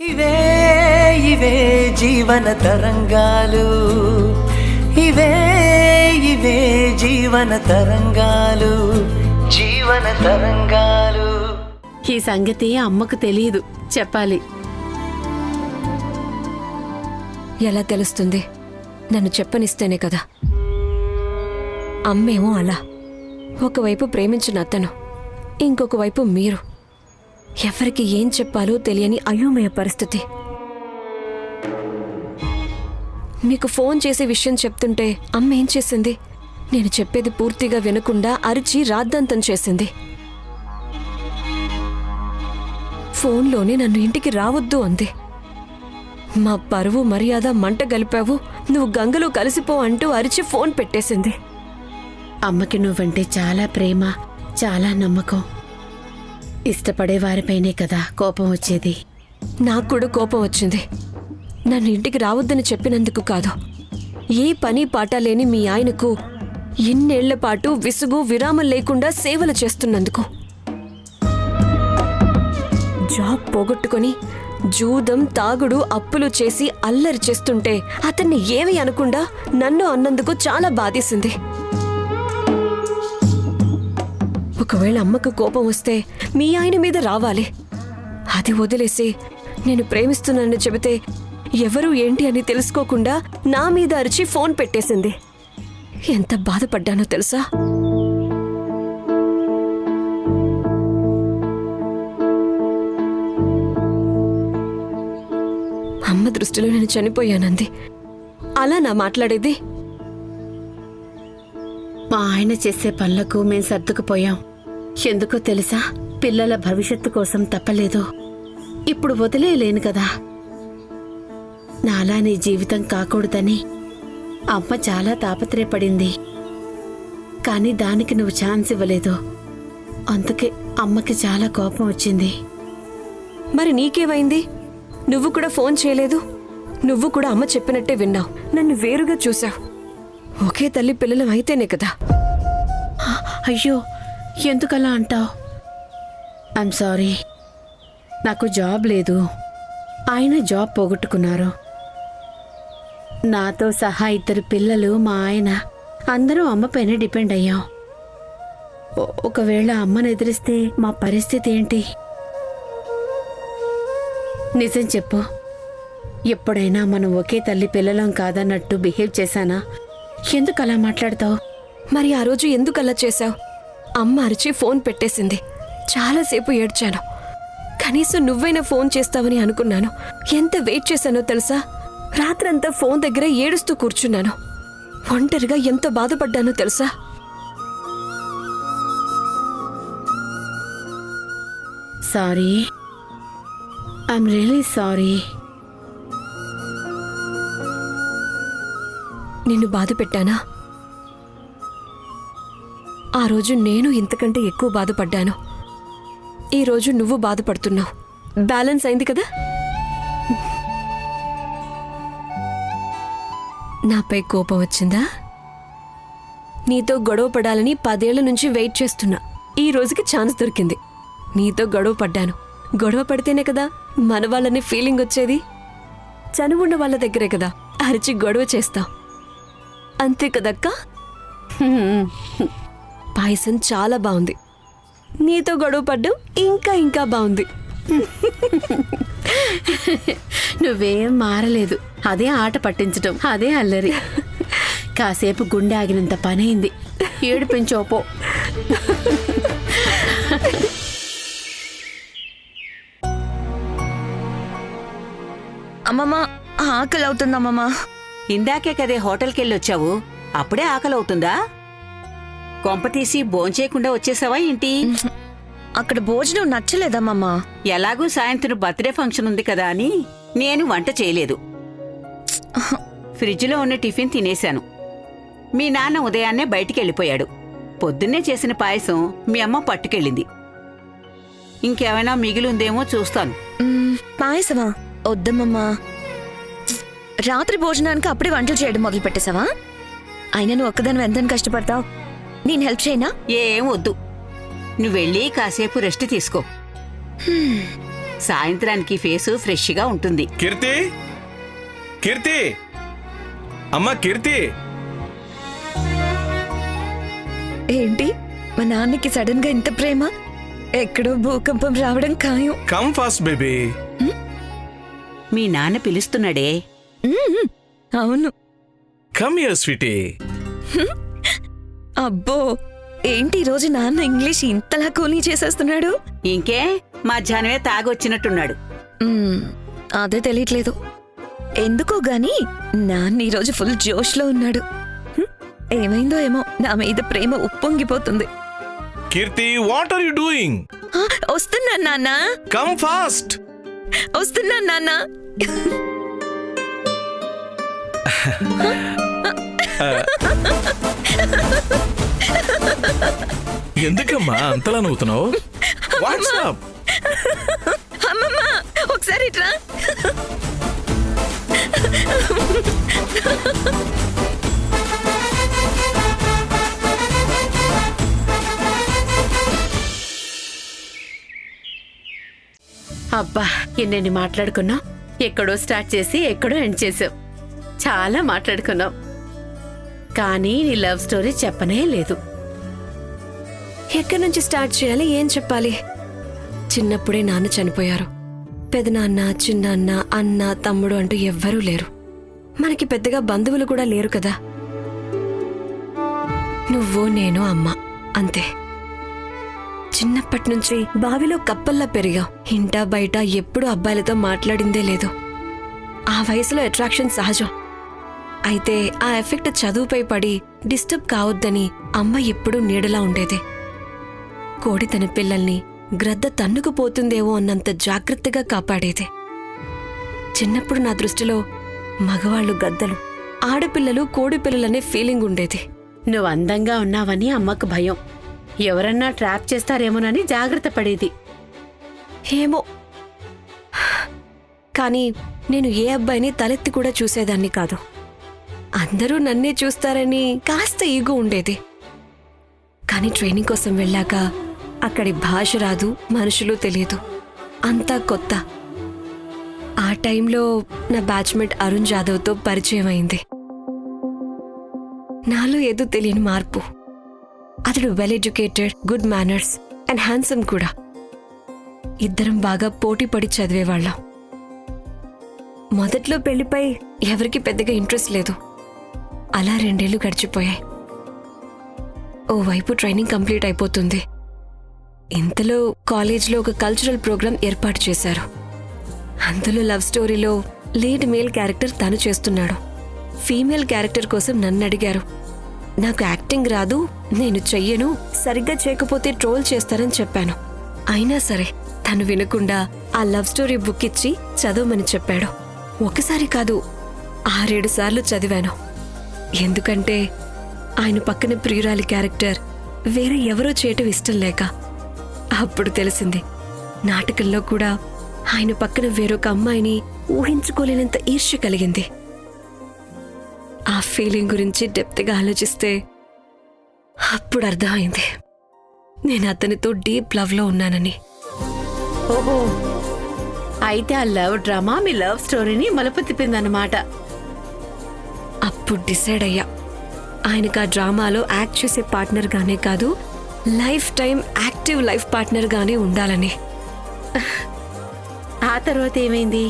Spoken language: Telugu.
ఇవే ఇవే జీవన తరంగాలు, ఇవే ఇవే జీవన తరంగాలు, జీవన తరంగాలు. ఈ సంగతి అమ్మకు తెలియదు, చెప్పాలి. ఎలా తెలుస్తుంది? నన్ను చెప్పనిస్తేనే కదా. అమ్మేమో అలా, ఒకవైపు ప్రేమించిన అతను, ఇంకొక వైపు మీరు. ఎవరికి ఏం చెప్పాలో తెలియని అయోమయ పరిస్థితి. మీకు ఫోన్ చేసే విషయం చెప్తుంటే అమ్మ ఏం చేసింది? నేను చెప్పేది పూర్తిగా వినకుండా అరిచి రాద్ధాంతం చేసింది. ఫోన్లోనే నన్ను ఇంటికి రావద్దు అంది. మా పరువు మర్యాద మంట గలిపావు, నువ్వు గంగలో కలిసిపో అంటూ అరిచి ఫోన్ పెట్టేసింది. అమ్మకి నువ్వంటే చాలా ప్రేమ, చాలా నమ్మకం. ఇష్టపడే వారిపైనే కదా కోపం వచ్చేది. నాకు కూడా కోపం వచ్చింది. నన్ను ఇంటికి రావద్దని చెప్పినందుకు కాదు, ఏ పని పాట లేని మీ ఆయనకు ఇన్నేళ్ల పాటు విసుగు విరామం లేకుండా సేవలు చేస్తున్నందుకు. జాబ్ పోగొట్టుకొని జూదం తాగుడు అప్పులు చేసి అల్లరి చేస్తుంటే అతన్ని ఏమీ అనకుండా నన్ను అన్నందుకు చాలా బాధేసింది. ఒకవేళ అమ్మకు కోపం వస్తే మీ ఆయన మీద రావాలి. అది వదిలేసి నేను ప్రేమిస్తున్నానని చెబితే ఎవరు ఏంటి అని తెలుసుకోకుండా నా మీద అరిచి ఫోన్ పెట్టేసింది. ఎంత బాధపడ్డానో తెలుసా? అమ్మ దృష్టిలో నేను చనిపోయానంది. అలా నా మాట్లాడేది? మా ఆయన చేసే పనులకు మేం సర్దుకుపోయాం. ఎందుకో తెలుసా? పిల్లల భవిష్యత్తు కోసం తప్పలేదు. ఇప్పుడు వదిలేయలేను కదా. నాలా నీ జీవితం కాకూడదని అమ్మ చాలా తాపత్రయపడింది. కానీ దానికి నువ్వు ఛాన్స్ ఇవ్వలేదు. అందుకే అమ్మకి చాలా కోపం వచ్చింది. మరి నీకేమైంది? నువ్వు కూడా ఫోన్ చేయలేదు. నువ్వు కూడా అమ్మ చెప్పినట్టే విన్నావు. నన్ను వేరుగా చూసావు. ఒకే తల్లి పిల్లలం అయితేనే కదా. అయ్యో, ఎందుకలా అంటావు? I'm sorry. నాకు జాబ్ లేదు. ఆయన జాబ్ పోగొట్టుకున్నారు. నాతో సహా 2 పిల్లలు, మా ఆయన, అందరూ అమ్మపైనే డిపెండ్ అయ్యాం. ఒకవేళ అమ్మను ఎదిరిస్తే మా పరిస్థితి ఏంటి? నిజం చెప్పు. ఎప్పుడైనా మనం ఒకే తల్లి పిల్లలం కాదన్నట్టు బిహేవ్ చేశానా? ఎందుకు అలా మాట్లాడతావు? మరి ఆ రోజు ఎందుకు అలా చేశావు? అమ్మ అరిచి ఫోన్ పెట్టేసింది. చాలాసేపు ఏడ్చాను. కనీసం నువ్వైనా ఫోన్ చేస్తావని అనుకున్నాను. ఎంత వెయిట్ చేశానో తెలుసా? రాత్రంతా ఫోన్ దగ్గర ఏడుస్తూ కూర్చున్నాను. ఒంటరిగా ఎంత బాధపడ్డానో తెలుసా? సారీ. I'm really sorry. నిన్ను బాధ పెట్టానా? ఆ రోజు నేను ఇంతకంటే ఎక్కువ బాధపడ్డాను. ఈ రోజు నువ్వు బాధపడుతున్నావు. బ్యాలెన్స్ అయింది కదా? నాపై కోపం వచ్చిందా? నీతో గొడవ పడాలని 10 ఏళ్ల నుంచి వెయిట్ చేస్తున్నా. ఈ రోజుకి ఛాన్స్ దొరికింది. నీతో గొడవ పడ్డాను. గొడవ పడితేనే కదా మన వాళ్ళని ఫీలింగ్ వచ్చేది. చనువున్న వాళ్ళ దగ్గరే కదా అరిచి గొడవ చేస్తాం. అంతే కదక్కా? పాయసం చాలా బాగుంది. నీతో గొడవ పడ్డం ఇంకా ఇంకా బాగుంది. నువ్వేం మారలేదు. అదే ఆట పట్టించటం, అదే అల్లరి. కాసేపు గుండె ఆగినంత పనైంది. ఏడిపించోపో. అమ్మమ్మ, ఆకలి అవుతుందమ్మమ్మ. ఇందాకే కదే హోటల్కెళ్ళొచ్చావు, అప్పుడే ఆకలవుతుందా? కొంపతీసి భోంచేయకుండా వచ్చేసావా ఏంటి? అక్కడ భోజనం నచ్చలేదమ్మమ్మ. ఎలాగూ సాయంత్రం బర్త్డే ఫంక్షన్ ఉంది కదా అని నేను వంట చేయలేదు. ఫ్రిడ్జ్లో ఉన్న టిఫిన్ తినేశాను. మీ నాన్న ఉదయాన్నే బయటికెళ్ళిపోయాడు. పొద్దున్నే చేసిన పాయసం మీ అమ్మ పట్టుకెళ్ళింది. ఇంకేమైనా మిగిలిందేమో చూస్తాను. పాయసమా? వద్దమ్మమ్మా. రాత్రి భోజనానికి అప్పుడే వంటలు చేయడం మొదలు పెట్టేశావా? అయినా నువ్వు ఒక్కదాన్ని ఎంతని కష్టపడతావు? నేను హెల్ప్ చేయనా? ఏం వద్దు, నువ్వెళ్ళి కాసేపు రెస్ట్ తీసుకో. సాయంత్రానికి ఫేసు ఫ్రెష్గా ఉంటుంది. కీర్తి కీర్తి అమ్మా కీర్తి. ఏంటి మా నాన్నకి సడన్ గా ఇంత ప్రేమ? ఎక్కడో భూకంపం రావడం ఖాయం. Come fast baby. మీ నాన్న పిలుస్తున్నాడే. అవును. Come here sweetie. అబ్బో, ఏంటి ఈ రోజు నాన్న ఇంగ్లీష్ ఇంతలా కూలీ చేసేస్తున్నాడు? ఇంకే మధ్యాహ్నమే తాగొచ్చినట్టున్నాడు. అదే తెలియట్లేదు. ఎందుకో గాని నాన్న ఈరోజు ఫుల్ జోష్ లో ఉన్నాడు. ఏమైందో ఏమో, నా మీద ప్రేమ ఉప్పొంగిపోతుంది. కీర్తి వాట్ ఆర్ యు డూయింగ్? వస్తున్నా నాన్న. Come fast. వస్తున్నా నాన్న. ఎందుకమ్మా అంతలా నవ్వుతున్నావు? వాట్సాప్ అమ్మమ్మ ఒకసారి ఇట్రా. అబ్బా, ఎన్నెన్ని మాట్లాడుకున్నాం. ఎక్కడో స్టార్ట్ చేసి ఎక్కడో ఎండ్ చేసాం. చాలా మాట్లాడుకున్నాం, కానీ నీ లవ్ స్టోరీ చెప్పనే లేదు. ఎక్కడి నుంచి స్టార్ట్ చేయాలి, ఏం చెప్పాలి? చిన్నప్పుడే నాన్న చనిపోయారు. పెదనాన్న, చిన్నాన్న, అన్న, తమ్ముడు అంటూ ఎవ్వరూ లేరు. మనకి పెద్దగా బంధువులు కూడా లేరు కదా. నువ్వు, నేను, అమ్మ, అంతే. చిన్నప్పటి నుంచి బావిలో కప్పల్లా పెరిగాం. ఇంటా బయట ఎప్పుడూ అబ్బాయిలతో మాట్లాడిందే లేదు. ఆ వయసులో అట్రాక్షన్ సహజం. అయితే ఆ ఎఫెక్ట్ చదువుపై పడి డిస్టర్బ్ కావద్దని అమ్మ ఎప్పుడూ నీడలా ఉండేది. కోడి తన పిల్లల్ని గ్రద్ద తన్నుకుపోతుందేమో అన్నంత జాగ్రత్తగా కాపాడేది. చిన్నప్పుడు నా దృష్టిలో మగవాళ్లు గద్దలు, ఆడపిల్లలు కోడిపిల్లలనే ఫీలింగ్ ఉండేది. నువ్వు అందంగా ఉన్నావని అమ్మకు భయం. ఎవరన్నా ట్రాప్ చేస్తారేమోనని జాగ్రత్త పడేది. ఏమో, కానీ నేను ఏ అబ్బాయిని తలెత్తి కూడా చూసేదాన్ని కాదు. అందరూ నన్నే చూస్తారని కాస్త ఈగో ఉండేది. కానీ ట్రైనింగ్ కోసం వెళ్ళాక అక్కడి భాష రాదు, మనుషులు తెలియదు, అంతా కొత్త. ఆ టైంలో నా బ్యాచ్మేట్ అరుణ్ జాదవ్తో పరిచయం అయింది. నాలో ఏదో తెలియని మార్పు. అతడు well educated, good manners and handsome కూడా. ఇద్దరం బాగా పోటీ పడి చదివేవాళ్ళం. మొదట్లో పెళ్లిపై ఎవరికి పెద్దగా ఇంట్రెస్ట్ లేదు. అలా 2 ఏళ్లు గడిచిపోయాయి. ఓవైపు ట్రైనింగ్ కంప్లీట్ అయిపోతుంది. ఇంతలో కాలేజ్లో ఒక కల్చరల్ ప్రోగ్రాం ఏర్పాటు చేశారు. అందులో లవ్ స్టోరీలో లీడ్ మేల్ క్యారెక్టర్ తను చేస్తున్నాడు. ఫీమేల్ క్యారెక్టర్ కోసం నన్ను అడిగారు. నాకు యాక్టింగ్ రాదు, నేను చెయ్యను, సరిగ్గా చేయకపోతే ట్రోల్ చేస్తారని చెప్పాను. అయినా సరే తను వినకుండా ఆ లవ్ స్టోరీ బుక్ ఇచ్చి చదవమని చెప్పాడు. ఒకసారి కాదు, 6-7 సార్లు చదివాను. ఎందుకంటే ఆయన పక్కన ప్రియురాలి క్యారెక్టర్ వేరే ఎవరో చేయటం ఇష్టం లేక. అప్పుడు తెలిసింది, నాటకంలో కూడా ఆయన పక్కన వేరొక అమ్మాయిని ఊహించుకోలేనంత ఈర్ష్య కలిగింది. ఆ ఫీలింగ్ గురించి డెప్త్గా ఆలోచిస్తే అప్పుడు అర్థమైంది నేను అతనితో డీప్ లవ్లో ఉన్నానని. ఓహో, అయితే ఆ లవ్ డ్రామా మీ లవ్ స్టోరీని మలుపు తిప్పిందన్నమాట. అప్పుడు డిసైడ్ అయ్యా, ఆయనకు ఆ డ్రామాలో యాక్ట్ చేసే పార్ట్నర్ గానే కాదు, life time active life partner గానే ఉండాలని. ఆ తర్వాత ఏమైంది?